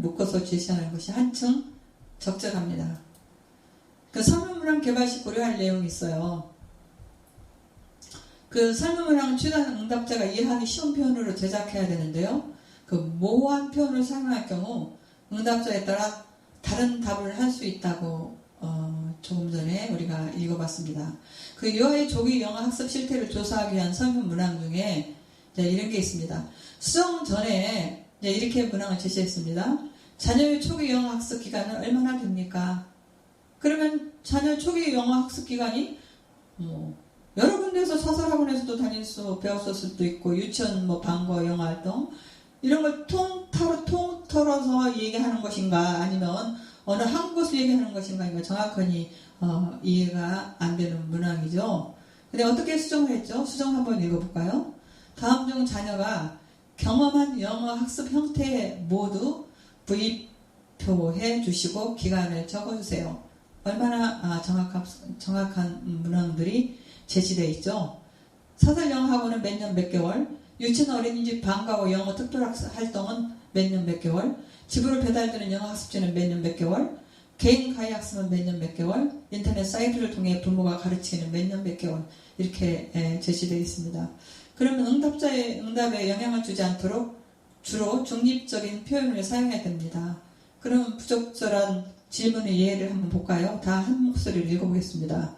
묶어서 제시하는 것이 한층 적절합니다. 그 설문문항 개발 시 고려할 내용이 있어요. 그 설문문항은 취단 응답자가 이해하기 쉬운 표현으로 제작해야 되는데요. 그 모호한 표현을 사용할 경우 응답자에 따라 다른 답을 할 수 있다고 조금 전에 우리가 읽어봤습니다. 그 유아의 조기 영어 학습 실태를 조사하기 위한 설문 문항 중에 이런 게 있습니다. 수정 전에 이렇게 문항을 제시했습니다. 자녀의 초기 영어 학습 기간은 얼마나 됩니까? 그러면 자녀 초기 영어 학습 기간이 여러 군데에서 사설학원에서도 배웠을 수도 있고 유치원 방과 영어 활동 이런 걸 통틀어서 얘기하는 것인가 아니면 어느 한 곳을 얘기하는 것인가 이거 정확하니 이해가 안 되는 문항이죠. 근데 어떻게 수정을 했죠? 수정 한번 읽어볼까요? 다음 중 자녀가 경험한 영어 학습 형태 모두 부입표해 주시고 기간을 적어주세요. 얼마나 정확한 문항들이 제시되어 있죠. 사설 영어 학원은 몇 년 몇 개월, 유치원 어린이집 방과후 영어 특별학습 활동은 몇 년 몇 개월, 집으로 배달되는 영어 학습지는 몇 년 몇 개월, 개인 가해 학습은 몇 년 몇 개월, 인터넷 사이트를 통해 부모가 가르치기는 몇 년 몇 개월 이렇게 제시되어 있습니다. 그러면 응답에 영향을 주지 않도록 주로 중립적인 표현을 사용해야 됩니다. 그럼 부적절한 질문의 예를 한번 볼까요? 다 한 목소리를 읽어보겠습니다.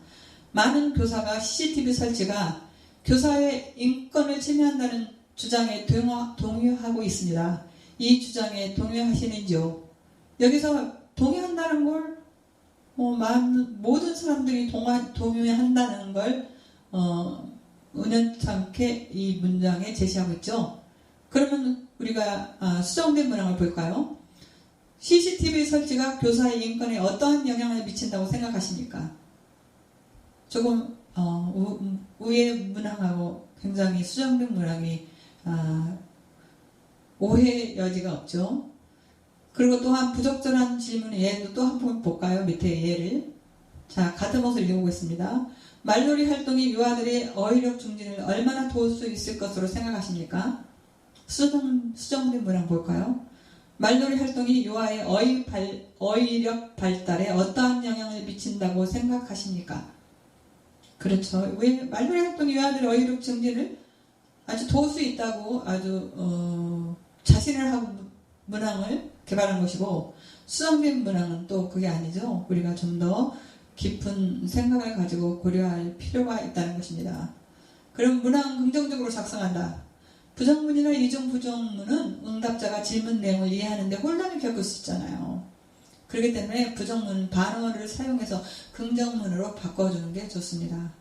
많은 교사가 CCTV 설치가 교사의 인권을 침해한다는 주장에 동의하고 있습니다. 이 주장에 동의하시는지요? 여기서 동의한다는 걸 모든 사람들이 동의한다는 걸 은연찮게 이 문장에 제시하고 있죠. 그러면 우리가 수정된 문항을 볼까요? CCTV 설치가 교사의 인권에 어떠한 영향을 미친다고 생각하십니까? 조금 위의 문항하고 굉장히 수정된 문항이 오해 여지가 없죠. 그리고 또한 부적절한 질문의 예도 또 한 번 볼까요? 밑에 예를. 자, 같은 것을 읽어보겠습니다. 말놀이 활동이 유아들의 어휘력 증진을 얼마나 도울 수 있을 것으로 생각하십니까? 수정된 문항 볼까요? 말놀이 활동이 유아의 어휘력 발달에 어떠한 영향을 미친다고 생각하십니까? 그렇죠. 왜 말놀이 활동이 유아들의 어휘력 증진을 아주 도울 수 있다고 아주 자신을 하고 문항을 개발한 것이고 수정된 문항은 또 그게 아니죠. 우리가 좀 더 깊은 생각을 가지고 고려할 필요가 있다는 것입니다. 그럼 문항 긍정적으로 작성한다. 부정문이나 이중 부정문은 응답자가 질문 내용을 이해하는데 혼란을 겪을 수 있잖아요. 그렇기 때문에 부정문 반어를 사용해서 긍정문으로 바꿔주는 게 좋습니다.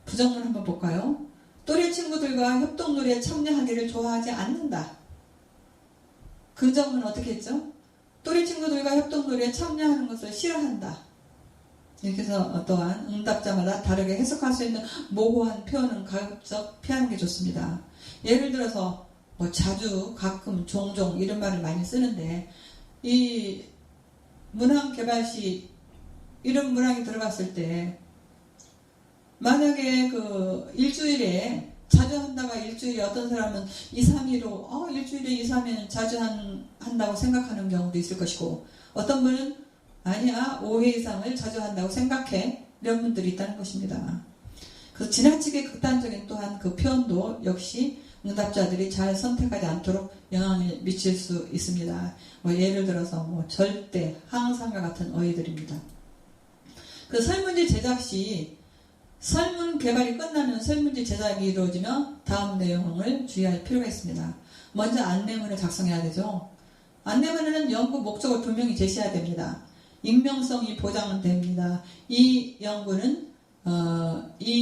부정문 한번 볼까요? 또래 친구들과 협동놀이에 참여하기를 좋아하지 않는다. 긍정문 어떻게 했죠? 또래 친구들과 협동놀이에 참여하는 것을 싫어한다. 이렇게 해서 또한 응답자마다 다르게 해석할 수 있는 모호한 표현은 가급적 피하는 게 좋습니다. 예를 들어서 자주, 가끔, 종종 이런 말을 많이 쓰는데 이 문항 개발 시 이런 문항이 들어갔을 때 만약에 그 일주일에 자주 한다가 일주일에 어떤 사람은 2, 3일로 일주일에 2, 3일은 자주 한다고 생각하는 경우도 있을 것이고 어떤 분은 아니야 5회 이상을 자주 한다고 생각해 이런 분들이 있다는 것입니다. 그래서 지나치게 극단적인 또한 그 표현도 역시 응답자들이 잘 선택하지 않도록 영향을 미칠 수 있습니다. 예를 들어서 절대, 항상과 같은 어휘들입니다. 그 설문지 제작 시 설문 개발이 끝나면 설문지 제작이 이루어지며 다음 내용을 주의할 필요가 있습니다. 먼저 안내문을 작성해야 되죠. 안내문에는 연구 목적을 분명히 제시해야 됩니다. 익명성이 보장은 됩니다. 이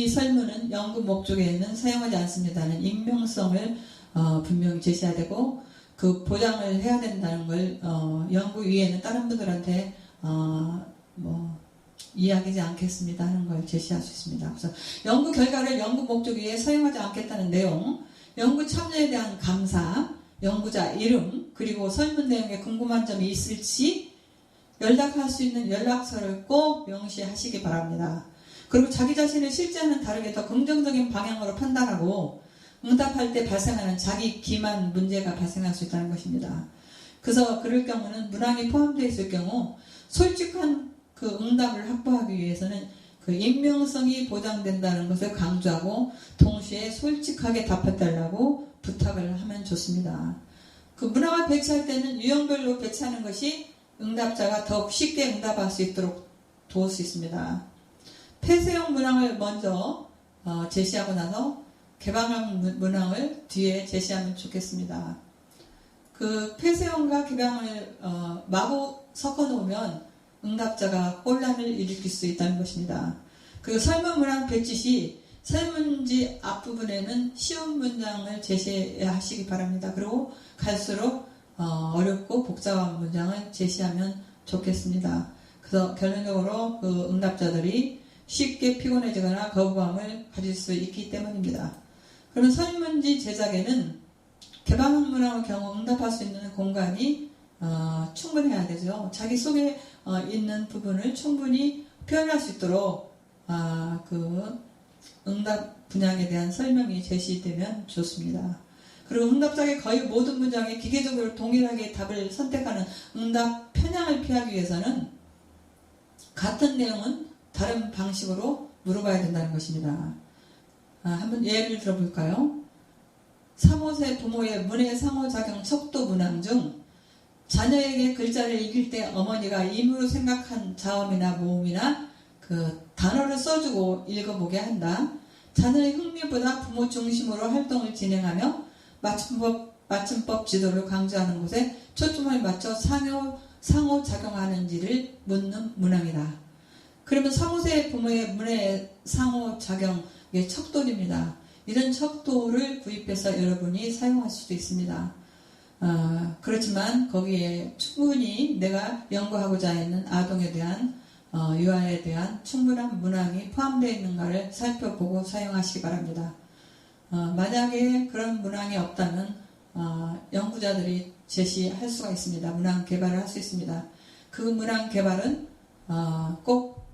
설문은 연구 목적에는 사용하지 않습니다는 익명성을 분명히 제시해야 되고 그 보장을 해야 된다는 걸 연구위에는 다른 분들한테 이야기하지 않겠습니다 하는 걸 제시할 수 있습니다. 그래서 연구 결과를 연구 목적 위에 사용하지 않겠다는 내용, 연구 참여에 대한 감사, 연구자 이름, 그리고 설문 내용에 궁금한 점이 있을 시 연락할 수 있는 연락처를 꼭 명시하시기 바랍니다. 그리고 자기 자신을 실제와는 다르게 더 긍정적인 방향으로 판단하고 응답할 때 발생하는 자기 기만 문제가 발생할 수 있다는 것입니다. 그래서 그럴 경우는 문항이 포함되어 있을 경우 솔직한 그 응답을 확보하기 위해서는 그 익명성이 보장된다는 것을 강조하고 동시에 솔직하게 답해달라고 부탁을 하면 좋습니다. 그 문항을 배치할 때는 유형별로 배치하는 것이 응답자가 더욱 쉽게 응답할 수 있도록 도울 수 있습니다. 폐쇄형 문항을 먼저 제시하고 나서 개방형 문항을 뒤에 제시하면 좋겠습니다. 그 폐쇄형과 개방을 마구 섞어 놓으면 응답자가 혼란을 일으킬 수 있다는 것입니다. 그리고 설문 문항 배치 시 설문지 앞부분에는 쉬운 문장을 제시하시기 바랍니다. 그리고 갈수록 어렵고 복잡한 문장을 제시하면 좋겠습니다. 그래서 결론적으로 그 응답자들이 쉽게 피곤해지거나 거부감을 가질 수 있기 때문입니다. 그러면 설문지 제작에는 개방형 문항의 경우 응답할 수 있는 공간이 충분해야 되죠. 자기 속에 있는 부분을 충분히 표현할 수 있도록 그 응답 분양에 대한 설명이 제시되면 좋습니다. 그리고 응답자의 거의 모든 문장에 기계적으로 동일하게 답을 선택하는 응답 편향을 피하기 위해서는 같은 내용은 다른 방식으로 물어봐야 된다는 것입니다. 한번 예를 들어볼까요? 3호세 부모의 문해 상호작용 척도 문항 중 자녀에게 글자를 읽을 때 어머니가 임으로 생각한 자음이나 모음이나 그 단어를 써주고 읽어보게 한다. 자녀의 흥미보다 부모 중심으로 활동을 진행하며 맞춤법 지도를 강조하는 곳에 초점을 맞춰 상호작용하는지를 묻는 문항이다. 그러면 3호세 부모의 문해 상호작용의 척도입니다. 이런 척도를 구입해서 여러분이 사용할 수도 있습니다. 그렇지만 거기에 충분히 내가 연구하고자 하는 아동에 대한 유아에 대한 충분한 문항이 포함되어 있는가를 살펴보고 사용하시기 바랍니다. 만약에 그런 문항이 없다면 연구자들이 제시할 수가 있습니다. 문항 개발을 할 수 있습니다. 그 문항 개발은 꼭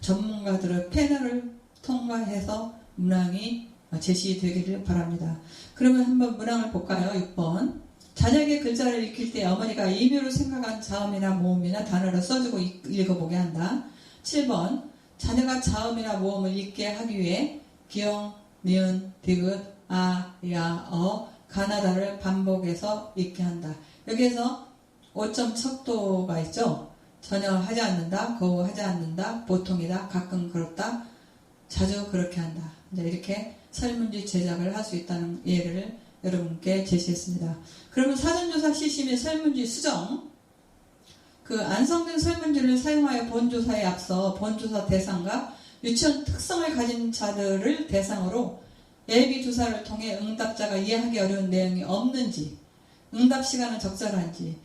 전문가들의 패널을 통과해서 문항이 제시되기를 바랍니다. 그러면 한번 문항을 볼까요? 6번. 자녀에게 글자를 읽힐 때 어머니가 임의로 생각한 자음이나 모음이나 단어를 써주고 읽어보게 한다. 7번. 자녀가 자음이나 모음을 읽게 하기 위해 기역, 니은, 디귿, 아, 야, 가나다를 반복해서 읽게 한다. 여기에서 5점 척도가 있죠. 전혀 하지 않는다, 거의 하지 않는다, 보통이다, 가끔 그렇다, 자주 그렇게 한다. 이제 이렇게 설문지 제작을 할 수 있다는 예를 여러분께 제시했습니다. 그러면 사전조사 시시 및 설문지 수정. 그 안성된 설문지를 사용하여 본조사에 앞서 본조사 대상과 유치원 특성을 가진 자들을 대상으로 예비 조사를 통해 응답자가 이해하기 어려운 내용이 없는지, 응답 시간은 적절한지,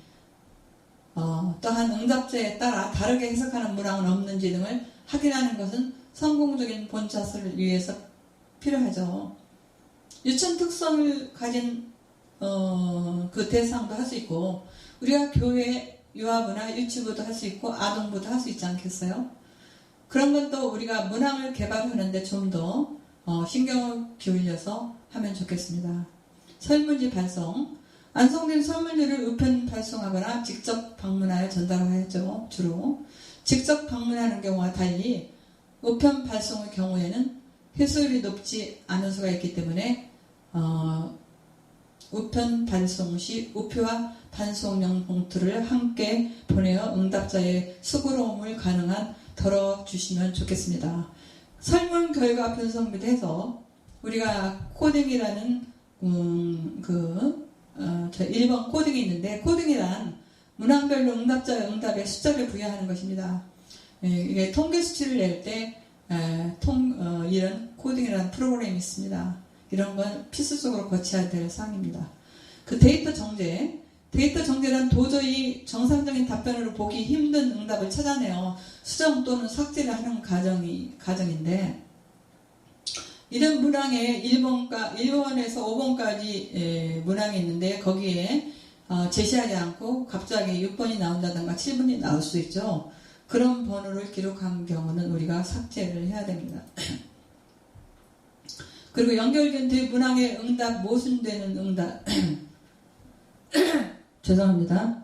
또한 응답자에 따라 다르게 해석하는 문항은 없는지 등을 확인하는 것은 성공적인 본조사를 위해서 필요하죠. 유치원 특성을 가진 그 대상도 할 수 있고 우리가 교회 유아부나 유치부도 할 수 있고 아동부도 할 수 있지 않겠어요? 그런 것도 우리가 문항을 개발하는데 좀 더 신경을 기울여서 하면 좋겠습니다. 설문지 발송. 완성된 설문지를 우편 발송하거나 직접 방문하여 전달하죠. 주로 직접 방문하는 경우와 달리 우편 발송의 경우에는 회수율이 높지 않은 수가 있기 때문에 우편 발송 시 우표와 반송용 봉투를 함께 보내어 응답자의 수고로움을 가능한 덜어주시면 좋겠습니다. 설문 결과 분석 및 해서 우리가 코딩이라는 1번 코딩이 있는데, 코딩이란 문항별로 응답자의 응답에 숫자를 부여하는 것입니다. 이게 통계 수치를 낼 때 이런 코딩이라는 프로그램이 있습니다. 이런 건 필수적으로 거쳐야 될 사항입니다. 그 데이터 정제란 도저히 정상적인 답변으로 보기 힘든 응답을 찾아내어 수정 또는 삭제를 하는 과정인데, 이런 문항에 1번에서 5번까지 문항이 있는데 거기에 제시하지 않고 갑자기 6번이 나온다든가 7번이 나올 수 있죠. 그런 번호를 기록한 경우는 우리가 삭제를 해야 됩니다. 그리고 연결된 뒤 문항의 응답, 모순되는 응답 죄송합니다.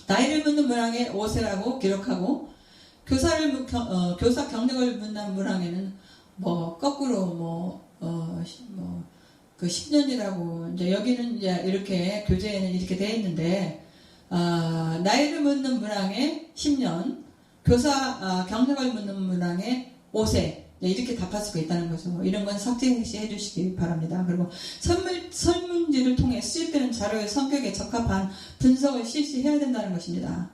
나이를 묻는 문항에 5세라고 기록하고 교사 경력을 묻는 문항에는 뭐 거꾸로 그 10년이라고 이제 여기는 이제 이렇게 교재에는 이렇게 되어 있는데 나이를 묻는 문항에 10년, 교사 경력을 묻는 문항에 5세 이렇게 답할 수가 있다는 거죠. 이런 건 삭제해 주시기 바랍니다. 그리고 설문지를 통해 수집되는 자료의 성격에 적합한 분석을 실시해야 된다는 것입니다.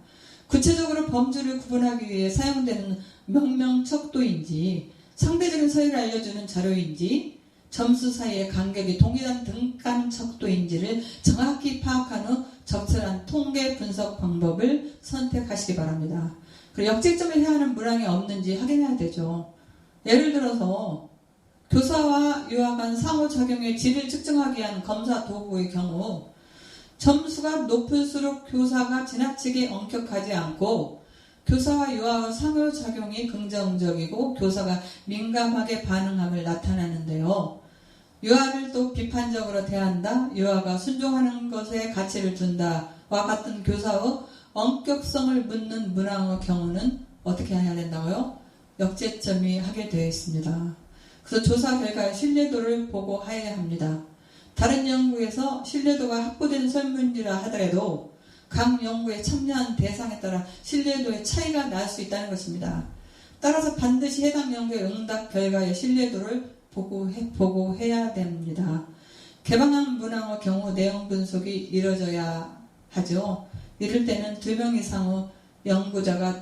구체적으로 범주를 구분하기 위해 사용되는 명명척도인지 상대적인 서열을 알려주는 자료인지 점수 사이의 간격이 동일한 등간 척도인지를 정확히 파악한 후 적절한 통계 분석 방법을 선택하시기 바랍니다. 그리고 역제점을 해야 하는 문항이 없는지 확인해야 되죠. 예를 들어서 교사와 유아 간 상호작용의 질을 측정하기 위한 검사 도구의 경우 점수가 높을수록 교사가 지나치게 엄격하지 않고 교사와 유아의 상호작용이 긍정적이고 교사가 민감하게 반응함을 나타내는데요. 유아를 또 비판적으로 대한다, 유아가 순종하는 것에 가치를 둔다와 같은 교사의 엄격성을 묻는 문항의 경우는 어떻게 해야 된다고요? 역제점이 하게 되어 있습니다. 그래서 조사 결과의 신뢰도를 보고해야 합니다. 다른 연구에서 신뢰도가 확보된 설문지라 하더라도 각 연구에 참여한 대상에 따라 신뢰도의 차이가 날 수 있다는 것입니다. 따라서 반드시 해당 연구의 응답 결과의 신뢰도를 보고해야 됩니다. 개방한 문항의 경우 내용 분석이 이루어져야 하죠. 이럴 때는 2명 이상의 연구자가